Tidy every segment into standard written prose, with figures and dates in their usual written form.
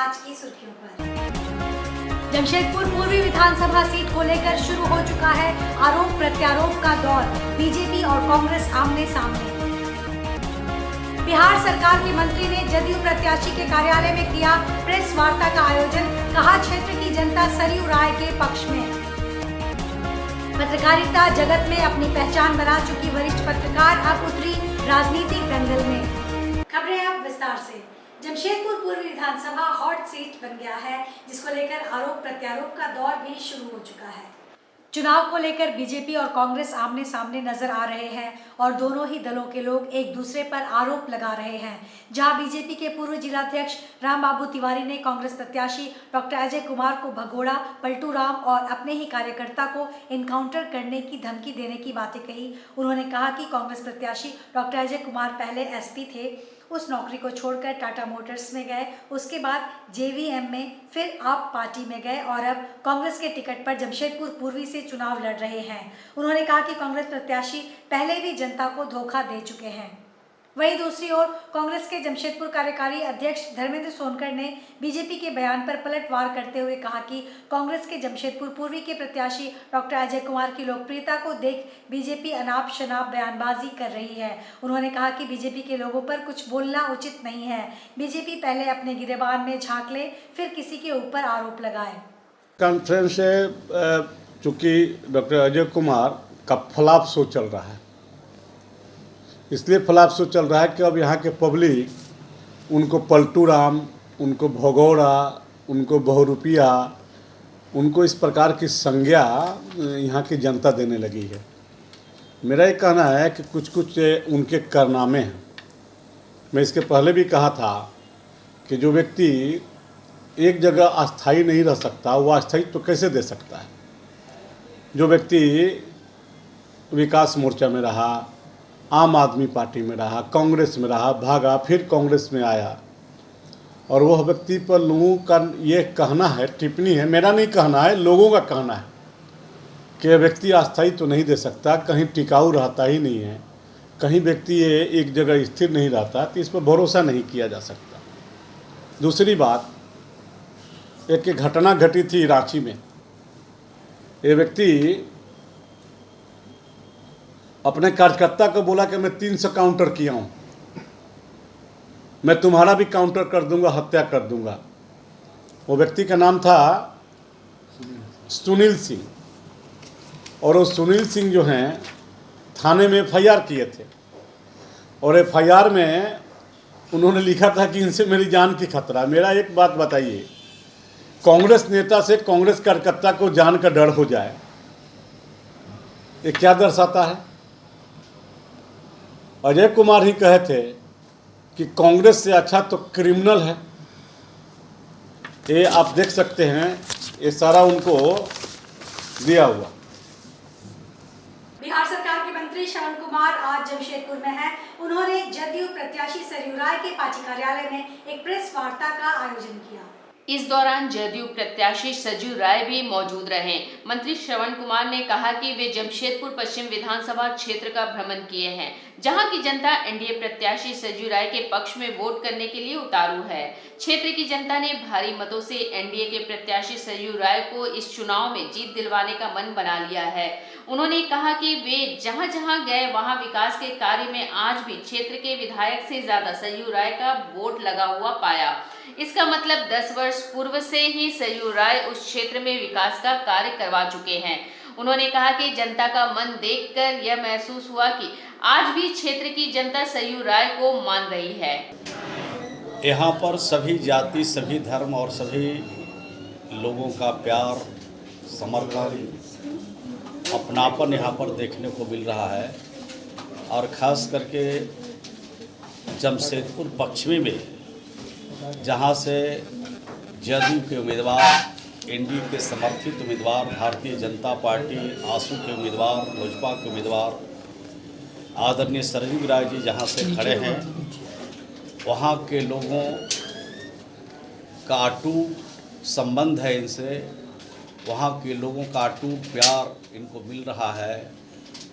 आज की सुर्खियों पर। जमशेदपुर पूर्वी विधानसभा सीट को लेकर शुरू हो चुका है आरोप प्रत्यारोप का दौर। बीजेपी और कांग्रेस आमने सामने। बिहार सरकार के मंत्री ने जदयू प्रत्याशी के कार्यालय में किया प्रेस वार्ता का आयोजन। कहा, क्षेत्र की जनता सरयू राय के पक्ष में। पत्रकारिता जगत में अपनी पहचान बना चुकी वरिष्ठ पत्रकार अब उतरी राजनीतिक दंगल में। खबरें अब विस्तार से। जमशेदपुर पूर्वी विधानसभा हॉट सीट बन गया है, जिसको लेकर आरोप प्रत्यारोप का दौर भी शुरू हो चुका है। चुनाव को लेकर बीजेपी और कांग्रेस आमने सामने नजर आ रहे हैं और दोनों ही दलों के लोग एक दूसरे पर आरोप लगा रहे हैं। जहां बीजेपी के पूर्व जिलाध्यक्ष रामबाबू तिवारी ने कांग्रेस प्रत्याशी डॉक्टर अजय कुमार को भगोड़ा, पलटू राम और अपने ही कार्यकर्ता को एनकाउंटर करने की धमकी देने की बातें कही। उन्होंने कहा कि कांग्रेस प्रत्याशी डॉक्टर अजय कुमार पहले एसपी थे, उस नौकरी को छोड़कर टाटा मोटर्स में गए, उसके बाद जेवीएम में, फिर आप पार्टी में गए और अब कांग्रेस के टिकट पर जमशेदपुर पूर्वी से चुनाव लड़ रहे हैं। उन्होंने कहा कि कांग्रेस प्रत्याशी पहले भी जनता को धोखा दे चुके हैं। वहीं दूसरी ओर कांग्रेस के जमशेदपुर कार्यकारी अध्यक्ष धर्मेंद्र सोनकर ने बीजेपी के बयान पर पलटवार करते हुए कहा कि कांग्रेस के जमशेदपुर पूर्वी के प्रत्याशी डॉक्टर अजय कुमार की लोकप्रियता को देख बीजेपी अनाप शनाप बयानबाजी कर रही है। उन्होंने कहा कि बीजेपी के लोगों पर कुछ बोलना उचित नहीं है। बीजेपी पहले अपने गिरेबान में झांक ले, फिर किसी के ऊपर आरोप लगाए। कॉन्फ्रेंस से चूँकि डॉक्टर अजय कुमार का फ्लॉप शो चल रहा है, इसलिए फ्लॉप शो चल रहा है कि अब यहाँ के पब्लिक उनको पलटू राम, उनको भगोड़ा, उनको बहुरूपिया, उनको इस प्रकार की संज्ञा यहाँ की जनता देने लगी है। मेरा ये कहना है कि कुछ कुछ उनके कारनामे हैं। मैं इसके पहले भी कहा था कि जो व्यक्ति एक जगह अस्थायी नहीं रह सकता, वो अस्थायित्व तो कैसे दे सकता है। जो व्यक्ति विकास मोर्चा में रहा, आम आदमी पार्टी में रहा, कांग्रेस में रहा, भागा, फिर कांग्रेस में आया, और वह व्यक्ति पर लोगों का ये कहना है, टिप्पणी है, मेरा नहीं कहना है, लोगों का कहना है कि व्यक्ति अस्थायी तो नहीं दे सकता, कहीं टिकाऊ रहता ही नहीं है, कहीं व्यक्ति एक जगह स्थिर नहीं रहता, तो इस पर भरोसा नहीं किया जा सकता। दूसरी बात, एक घटना घटी थी रांची में। ये व्यक्ति अपने कार्यकर्ता को बोला कि मैं 300 काउंटर किया हूँ, मैं तुम्हारा भी काउंटर कर दूंगा, हत्या कर दूंगा। वो व्यक्ति का नाम था सुनील सिंह, और वो सुनील सिंह जो हैं थाने में एफआईआर किए थे, और एफआईआर में उन्होंने लिखा था कि इनसे मेरी जान की खतरा। मेरा एक बात बताइए, कांग्रेस नेता से कांग्रेस कार्यकर्ता को जान का डर हो जाए, ये क्या दर्शाता है? अजय कुमार ही कहे थे कि कांग्रेस से अच्छा तो क्रिमिनल है। ये आप देख सकते हैं, ये सारा उनको दिया हुआ। बिहार सरकार के मंत्री श्रवण कुमार आज जमशेदपुर में हैं। उन्होंने जदयू प्रत्याशी सरयू राय के पार्टी कार्यालय में एक प्रेस वार्ता का आयोजन किया। इस दौरान जदयू प्रत्याशी सरयू राय भी मौजूद रहे। मंत्री श्रवण कुमार ने कहा कि वे जमशेदपुर पश्चिम विधानसभा क्षेत्र का भ्रमण किए हैं, जहां की जनता एनडीए प्रत्याशी सरयू राय के पक्ष में वोट करने के लिए उतारू है। क्षेत्र की जनता ने भारी मतों से एनडीए के प्रत्याशी सरयू राय को इस चुनाव में जीत दिलवाने का मन बना लिया है। उन्होंने कहा कि वे जहां जहां गए वहां विकास के कार्य में आज भी क्षेत्र के विधायक से ज्यादा सरयू राय का वोट लगा हुआ पाया। इसका मतलब 10 वर्ष पूर्व से ही सरयू राय उस क्षेत्र में विकास का कार्य करवा चुके हैं। उन्होंने कहा कि जनता का मन देखकर यह महसूस हुआ कि आज भी क्षेत्र की जनता सरयू राय को मान रही है। यहाँ पर सभी जाति, सभी धर्म और सभी लोगों का प्यार, समर्थन, अपनापन यहाँ पर देखने को मिल रहा है। और ख़ास करके जमशेदपुर पश्चिमी में, जहाँ से जदयू के उम्मीदवार, एनडीए के समर्थित उम्मीदवार, भारतीय जनता पार्टी आसू के उम्मीदवार, लोजपा के उम्मीदवार आदरणीय सरयू राय जी जहाँ से खड़े हैं, वहाँ के लोगों का अटूट संबंध है इनसे, वहाँ के लोगों का अटूट प्यार इनको मिल रहा है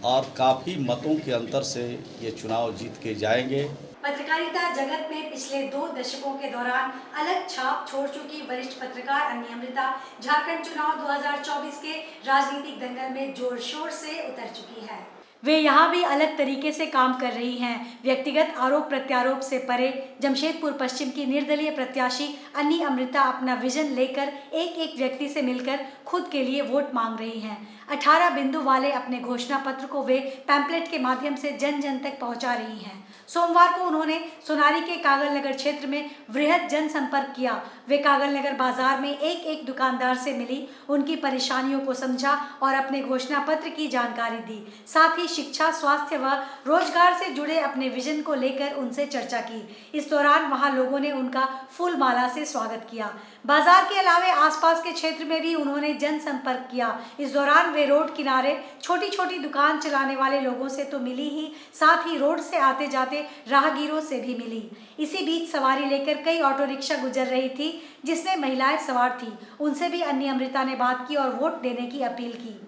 और काफ़ी मतों के अंतर से ये चुनाव जीत के जाएंगे। पत्रकारिता जगत में पिछले 2 दशकों के दौरान अलग छाप छोड़ चुकी वरिष्ठ पत्रकार अन्नी अमृता झारखंड चुनाव 2024 के राजनीतिक दंगल में जोर शोर से उतर चुकी है। वे यहाँ भी अलग तरीके से काम कर रही हैं। व्यक्तिगत आरोप प्रत्यारोप से परे जमशेदपुर पश्चिम की निर्दलीय प्रत्याशी अन्नी अमृता अपना विजन लेकर एक एक व्यक्ति से मिलकर खुद के लिए वोट मांग रही हैं। 18 बिंदु वाले अपने घोषणा पत्र को वे पैम्पलेट के माध्यम से जन जन तक पहुंचा रही हैं। सोमवार को उन्होंने सोनारी के कागल नगर क्षेत्र में वृहद जनसंपर्क किया। वे कागल नगर बाजार में एक एक दुकानदार से मिली, उनकी परेशानियों को समझा और अपने घोषणा पत्र की जानकारी दी। साथ ही शिक्षा, स्वास्थ्य व रोजगार से जुड़े अपने विजन को लेकर उनसे चर्चा की। इस दौरान वहां लोगों ने उनका फूल माला से स्वागत किया। बाजार के अलावे आसपास के क्षेत्र में भी उन्होंने जनसंपर्क किया। इस दौरान वे रोड किनारे छोटी छोटी दुकान चलाने वाले लोगों से तो मिली ही, साथ ही रोड से आते जाते राहगीरों से भी मिली। इसी बीच सवारी लेकर कई ऑटो रिक्शा गुजर रही थी, जिसमें महिलाएं सवार थी। उनसे भी अन्नी अमृता ने बात की और वोट देने की अपील की।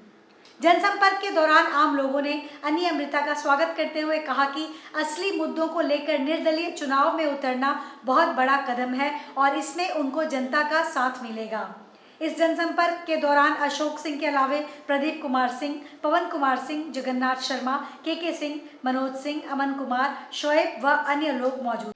जनसंपर्क के दौरान आम लोगों ने अन्नी अमृता का स्वागत करते हुए कहा कि असली मुद्दों को लेकर निर्दलीय चुनाव में उतरना बहुत बड़ा कदम है और इसमें उनको जनता का साथ मिलेगा। इस जनसंपर्क के दौरान अशोक सिंह के अलावे प्रदीप कुमार सिंह, पवन कुमार सिंह, जगन्नाथ शर्मा, के सिंह, मनोज सिंह, अमन कुमार, शोएब व अन्य लोग मौजूद।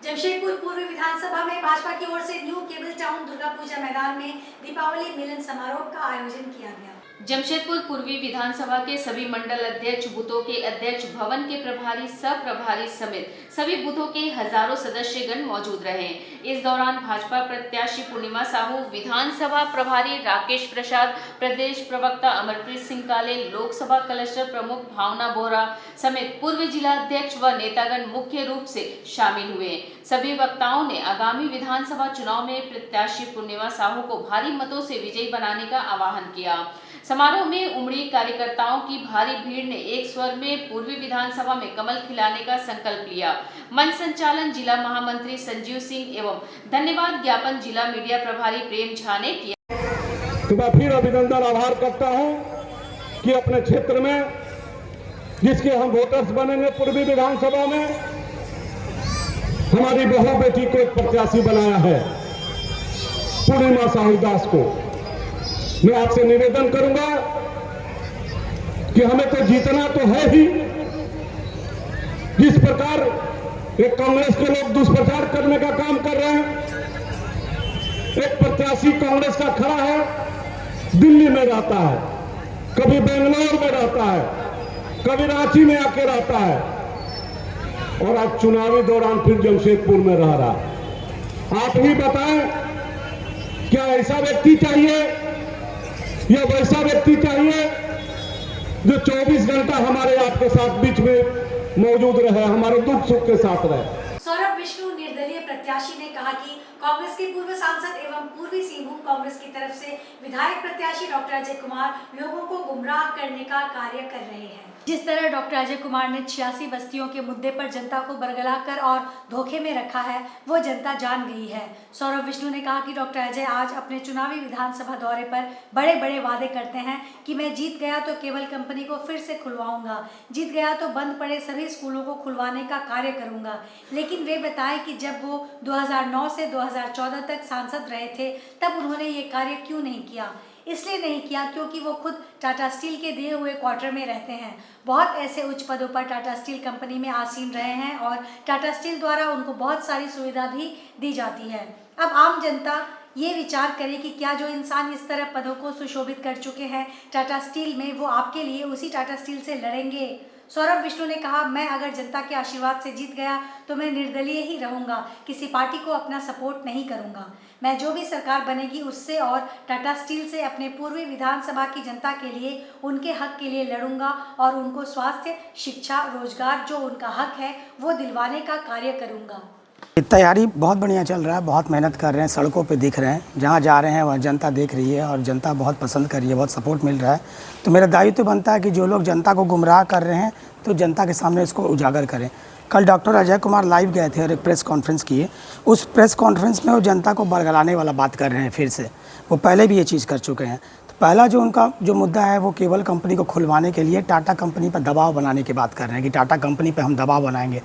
जमशेदपुर पूर्व विधानसभा में भाजपा की ओर से new cable town Durga Puja मैदान में दीपावली मिलन समारोह का आयोजन किया गया। जमशेदपुर पूर्वी विधानसभा के सभी मंडल अध्यक्ष, बूथों के अध्यक्ष, भवन के प्रभारी, सब प्रभारी समेत सभी बूथों के हजारों सदस्यगण मौजूद रहे। इस दौरान भाजपा प्रत्याशी पूर्णिमा साहू, विधानसभा प्रभारी राकेश प्रसाद, प्रदेश प्रवक्ता अमरप्रीत सिंह काले, लोकसभा क्लस्टर प्रमुख भावना बोरा समेत पूर्व जिला अध्यक्ष व नेतागण मुख्य रूप से शामिल हुए। सभी वक्ताओं ने आगामी विधानसभा चुनाव में प्रत्याशी पूर्णिमा साहू को भारी मतों से विजयी बनाने का आह्वान किया। समारोह में उमड़ी कार्यकर्ताओं की भारी भीड़ ने एक स्वर में पूर्वी विधानसभा में कमल खिलाने का संकल्प लिया। मंच संचालन जिला महामंत्री संजीव सिंह एवं धन्यवाद ज्ञापन जिला मीडिया प्रभारी प्रेम झा ने किया। तो मैं फिर अभिनंदन आभार करता हूं कि अपने क्षेत्र में जिसके हम वोटर्स बनेंगे पूर्वी विधानसभा में, हमारी बहू बेटी को एक प्रत्याशी बनाया है, पूर्णिमा साहू दास को। मैं आपसे निवेदन करूंगा कि हमें तो जीतना तो है ही। जिस प्रकार एक कांग्रेस के लोग दुष्प्रचार करने का काम कर रहे हैं, एक प्रत्याशी कांग्रेस का खड़ा है, दिल्ली में रहता है, कभी बेंगलोर में रहता है, कभी रांची में आके रहता है और आज चुनावी दौरान फिर जमशेदपुर में रह रहा है। आप ही बताएं, क्या ऐसा व्यक्ति चाहिए या वैसा व्यक्ति चाहिए जो 24 घंटा हमारे आपके साथ बीच में मौजूद रहे, हमारे दुख सुख के साथ रहे। सौरभ विष्णु निर्दलीय प्रत्याशी ने कहा कि कांग्रेस के पूर्व सांसद एवं पूर्वी सिंहभूम कांग्रेस की तरफ से विधायक प्रत्याशी डॉक्टर अजय कुमार लोगों को गुमराह करने का कार्य कर रहे हैं। जिस तरह डॉक्टर अजय कुमार ने 86 बस्तियों के मुद्दे पर जनता को बरगलाकर और धोखे में रखा है, वो जनता जान गई है। सौरभ विष्णु ने कहा कि डॉक्टर अजय आज अपने चुनावी विधानसभा दौरे पर बड़े बड़े वादे करते हैं कि मैं जीत गया तो केबल कंपनी को फिर से खुलवाऊंगा, जीत गया तो बंद पड़े सभी स्कूलों को खुलवाने का कार्य करूंगा। लेकिन वे बताएं कि जब वो 2009 से 2014 तक सांसद रहे थे, तब उन्होंने ये कार्य क्यों नहीं किया। इसलिए नहीं किया क्योंकि वो खुद टाटा स्टील के दिए हुए क्वार्टर में रहते हैं। बहुत ऐसे उच्च पदों पर टाटा स्टील कंपनी में आसीन रहे हैं और टाटा स्टील द्वारा उनको बहुत सारी सुविधा भी दी जाती है। अब आम जनता ये विचार करे कि क्या जो इंसान इस तरह पदों को सुशोभित कर चुके हैं टाटा स्टील में, वो आपके लिए उसी टाटा स्टील से लड़ेंगे। सौरभ विष्णु ने कहा, मैं अगर जनता के आशीर्वाद से जीत गया तो मैं निर्दलीय ही रहूंगा, किसी पार्टी को अपना सपोर्ट नहीं करूंगा। मैं जो भी सरकार बनेगी उससे और टाटा स्टील से अपने पूर्वी विधानसभा की जनता के लिए, उनके हक के लिए लड़ूंगा और उनको स्वास्थ्य, शिक्षा, रोजगार जो उनका हक है वो दिलवाने का कार्य करूंगा। तैयारी बहुत बढ़िया चल रहा है, बहुत मेहनत कर रहे हैं, सड़कों पे दिख रहे हैं, जहाँ जा रहे हैं वह जनता देख रही है और जनता बहुत पसंद कर रही है, बहुत सपोर्ट मिल रहा है। तो मेरा दायित्व तो बनता है कि जो लोग जनता को गुमराह कर रहे हैं तो जनता के सामने इसको उजागर करें। कल डॉक्टर अजय कुमार लाइव गए थे और एक प्रेस कॉन्फ्रेंस किए। उस प्रेस कॉन्फ्रेंस में वो जनता को बरगलाने वाला बात कर रहे हैं फिर से। वो पहले भी ये चीज़ कर चुके हैं। तो पहला जो उनका जो मुद्दा है वो केबल कंपनी को खुलवाने के लिए टाटा कंपनी पर दबाव बनाने की बात कर रहे हैं कि टाटा कंपनी पे हम दबाव बनाएंगे।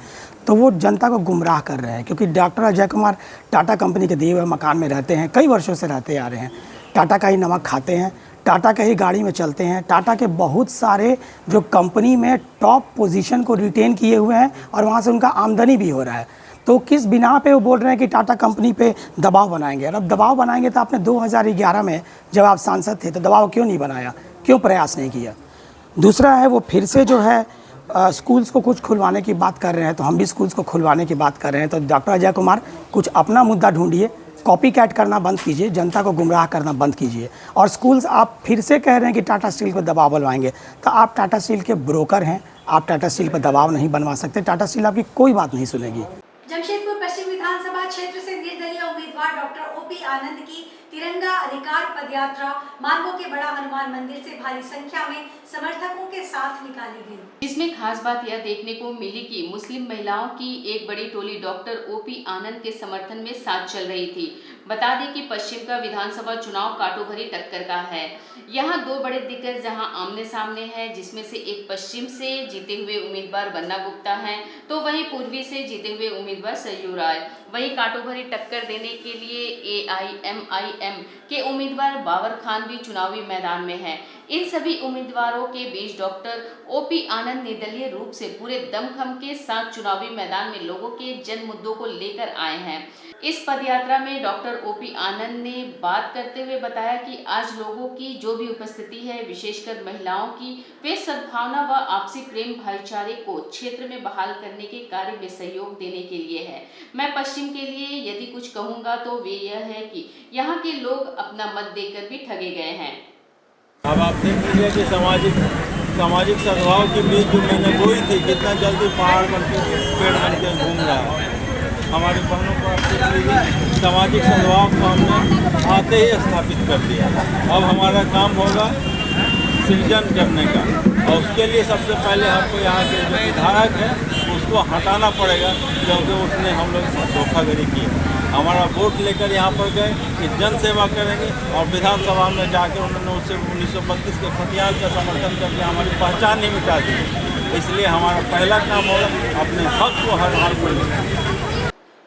तो वो जनता को गुमराह कर रहे हैं, क्योंकि डॉक्टर अजय कुमार टाटा कंपनी के दिए हुए मकान में रहते हैं, कई वर्षों से रहते आ रहे हैं, टाटा का ही नमक खाते हैं, टाटा के ही गाड़ी में चलते हैं, टाटा के बहुत सारे जो कंपनी में टॉप पोजीशन को रिटेन किए हुए हैं और वहाँ से उनका आमदनी भी हो रहा है। तो किस बिना पे वो बोल रहे हैं कि टाटा कंपनी पे दबाव बनाएंगे? और अब दबाव बनाएंगे तो आपने 2011 में जब आप सांसद थे तो दबाव क्यों नहीं बनाया, क्यों प्रयास नहीं किया? दूसरा है वो फिर से जो है स्कूल्स को कुछ खुलवाने की बात कर रहे हैं, तो हम भी स्कूल्स को खुलवाने की बात कर रहे हैं। तो डॉक्टर अजय कुमार कुछ अपना मुद्दा ढूंढिए, कॉपी कैट करना बंद कीजिए, जनता को गुमराह करना बंद कीजिए। और स्कूल्स आप फिर से कह रहे हैं कि टाटा स्टील पर दबाव बनवाएंगे, तो आप टाटा स्टील के ब्रोकर हैं, आप टाटा स्टील पर दबाव नहीं बनवा सकते। टाटा स्टील आपकी कोई बात नहीं सुनेगी। जमशेदपुर पश्चिम विधानसभा क्षेत्र से निर्दलीय उम्मीदवार डॉक्टर ओपी आनंद की तिरंगा अधिकार पदयात्रा मानगो के बड़ा हनुमान मंदिर से भारी संख्या में समर्थकों के साथ निकाली गई। इसमें खास बात यह देखने को मिली कि मुस्लिम महिलाओं की एक बड़ी टोली डॉक्टर ओपी आनंद के समर्थन में साथ चल रही थी। बता दें कि पश्चिम का विधानसभा चुनाव कांटो भरी टक्कर का है। यहाँ दो बड़े दिग्गज जहां आमने सामने हैं, जिसमें से एक पश्चिम से जीते हुए उम्मीदवार बन्ना गुप्ता हैं, तो वहीं पूर्वी से जीते हुए उम्मीदवार सरयू राय। वहीं कांटो भरी टक्कर देने के लिए AIMIM के उम्मीदवार बाबर खान भी चुनावी मैदान में हैं। इन सभी उम्मीदवारों के बीच डॉक्टर ओपी आनंद निर्दलीय रूप से पूरे दमखम के साथ चुनावी मैदान में लोगों के जन मुद्दों को लेकर आए हैं। इस पदयात्रा में डॉक्टर ओपी आनंद ने बात करते हुए बताया कि आज लोगों की जो भी उपस्थिति है, विशेषकर महिलाओं की, वे सद्भावना व आपसी प्रेम भाईचारे को क्षेत्र में बहाल करने के कार्य में सहयोग देने के लिए है। मैं पश्चिम के लिए यदि कुछ कहूँगा तो वे यह है कि यहाँ के लोग अपना मत देकर भी ठगे गए हैं। अब आप देख लीजिए कि सामाजिक सद्भाव की बीज जो मैंने बोई थी, कितना जल्दी पहाड़ बन के पेड़ बन के घूम रहा है। हमारी बहनों को आप देख लीजिए, सामाजिक सद्भाव को हमने आते ही स्थापित कर दिया। अब हमारा काम होगा सृजन करने का, और उसके लिए सबसे पहले हमको यहाँ के जो विधायक है उसको हटाना पड़ेगा, क्योंकि उसने हम लोग से धोखाधड़ी की। हमारा वोट लेकर यहाँ पर गए कि जन सेवा करेंगे, और विधानसभा में जाकर उन्होंने उससे 1932 के खतियान का समर्थन करके हमारी पहचान ही मिटा दी। इसलिए हमारा पहला काम होगा अपने हक को हर हाल पर लेना।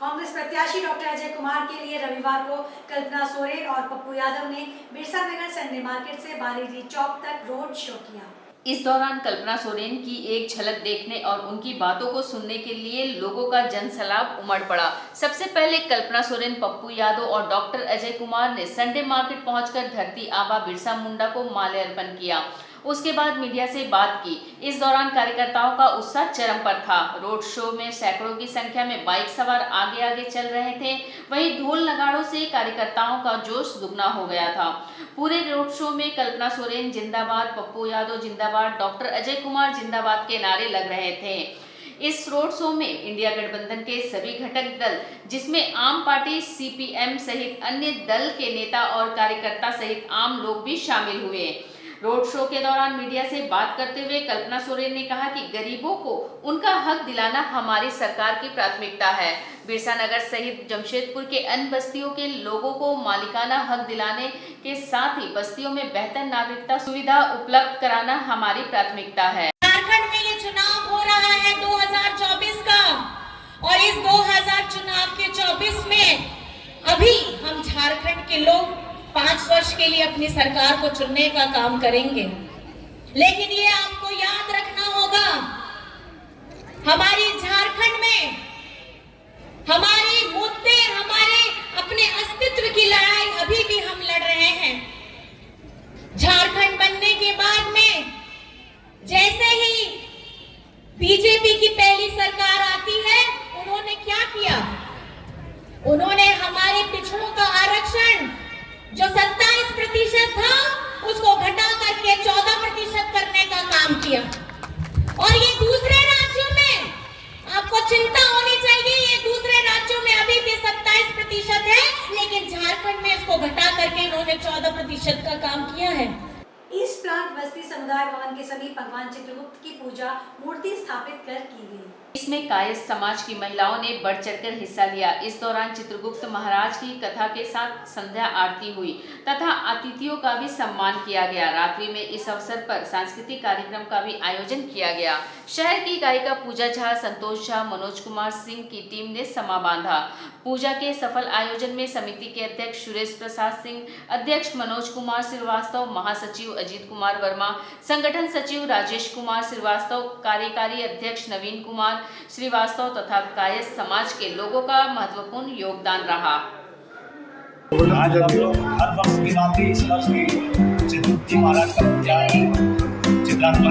कांग्रेस प्रत्याशी डॉक्टर अजय कुमार के लिए रविवार को कल्पना सोरेन और पप्पू यादव ने बिरसा नगर संडे मार्केट से बारीडी चौक तक रोड शो किया। इस दौरान कल्पना सोरेन की एक झलक देखने और उनकी बातों को सुनने के लिए लोगों का जनसैलाब उमड़ पड़ा। सबसे पहले कल्पना सोरेन, पप्पू यादव और डॉक्टर अजय कुमार ने संडे मार्केट पहुंचकर धरती आबा बिरसा मुंडा को माल्यार्पण किया। उसके बाद मीडिया से बात की। इस दौरान कार्यकर्ताओं का उत्साह चरम पर था। रोड शो में सैकड़ों की संख्या में बाइक सवार आगे आगे चल रहे थे। वहीं ढोल नगाड़ों से कार्यकर्ताओं का जोश दुगना हो गया था। पूरे रोड शो में कल्पना सोरेन जिंदाबाद, पप्पू यादव जिंदाबाद, डॉक्टर अजय कुमार जिंदाबाद के नारे लग रहे थे। इस रोड शो में इंडिया गठबंधन के सभी घटक दल, जिसमें आम पार्टी, CPM सहित अन्य दल के नेता और कार्यकर्ता सहित आम लोग भी शामिल हुए। रोड शो के दौरान मीडिया से बात करते हुए कल्पना सोरेन ने कहा कि गरीबों को उनका हक दिलाना हमारी सरकार की प्राथमिकता है। बिरसा नगर सहित जमशेदपुर के अन्य बस्तियों के लोगों को मालिकाना हक दिलाने के साथ ही बस्तियों में बेहतर नागरिकता सुविधा उपलब्ध कराना हमारी प्राथमिकता है। झारखंड में ये चुनाव हो रहा है 2024 का, और इस 2000 चुनाव के 24 में अभी हम झारखंड के लोग 5 वर्ष के लिए अपनी सरकार को चुनने का काम करेंगे। लेकिन ये आपको याद रखना होगा, हमारी झारखंड में हमारे मुद्दे, हमारे अपने अस्तित्व की लड़ाई अभी भी हम लड़ रहे हैं। झारखंड बनने के बाद में जैसे ही बीजेपी की पहली सरकार आती है, उन्होंने क्या किया? उन्होंने हमारे पिछड़ों का आरक्षण जो 27% था उसको घटा करके 14% करने का काम किया। और ये दूसरे राज्यों में आपको चिंता होनी चाहिए, ये दूसरे राज्यों में अभी भी 27% है, लेकिन झारखंड में इसको घटा करके इन्होंने 14% का काम किया है। ईस्ट प्रांत बस्ती समुदाय भवन के समीप भगवान चित्रगुप्त की पूजा मूर्ति स्थापित कर की गई। इसमें कायस्थ समाज की महिलाओं ने बढ़ चढ़कर हिस्सा लिया। इस दौरान चित्रगुप्त महाराज की कथा के साथ संध्या आरती हुई तथा अतिथियों का भी सम्मान किया गया। रात्रि में इस अवसर पर सांस्कृतिक कार्यक्रम का भी आयोजन किया गया। शहर की गायिका पूजा झा, संतोष झा, मनोज कुमार सिंह की टीम ने समा बांधा। पूजा के सफल आयोजन में समिति के अध्यक्ष सुरेश प्रसाद सिंह, अध्यक्ष मनोज कुमार श्रीवास्तव, महासचिव अजीत कुमार वर्मा, संगठन सचिव राजेश कुमार श्रीवास्तव, कार्यकारी अध्यक्ष नवीन कुमार श्रीवास्तव तथा कायस्थ समाज के लोगों का महत्वपूर्ण योगदान रहा। आज हम लोग हर वर्ष की भांति इस वर्ष भी चित्रगुप्त महाराज का पूजा चित्रांकन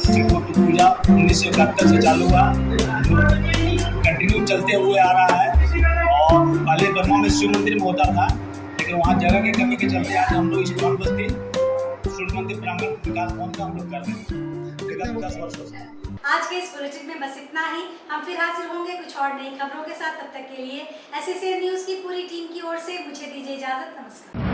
चित्रगुप्त पूजा 1971 से चालू हुआ, कंटिन्यू चलते हुए आ रहा है। और पहले बर्मा में शिव मंदिर में होता था, लेकिन वहाँ जगह की कमी के चलते आज हम लोग इस बस्ती सूर्य मंदिर प्रांगण विकास भवन का हम लोग कर रहे हैं विगत 10 वर्षों से। आज के इस बुलेटिन में बस इतना ही। हम फिर हाजिर होंगे कुछ और नई खबरों के साथ। तब तक के लिए SSA न्यूज की पूरी टीम की ओर से मुझे दीजिए इजाजत। नमस्कार।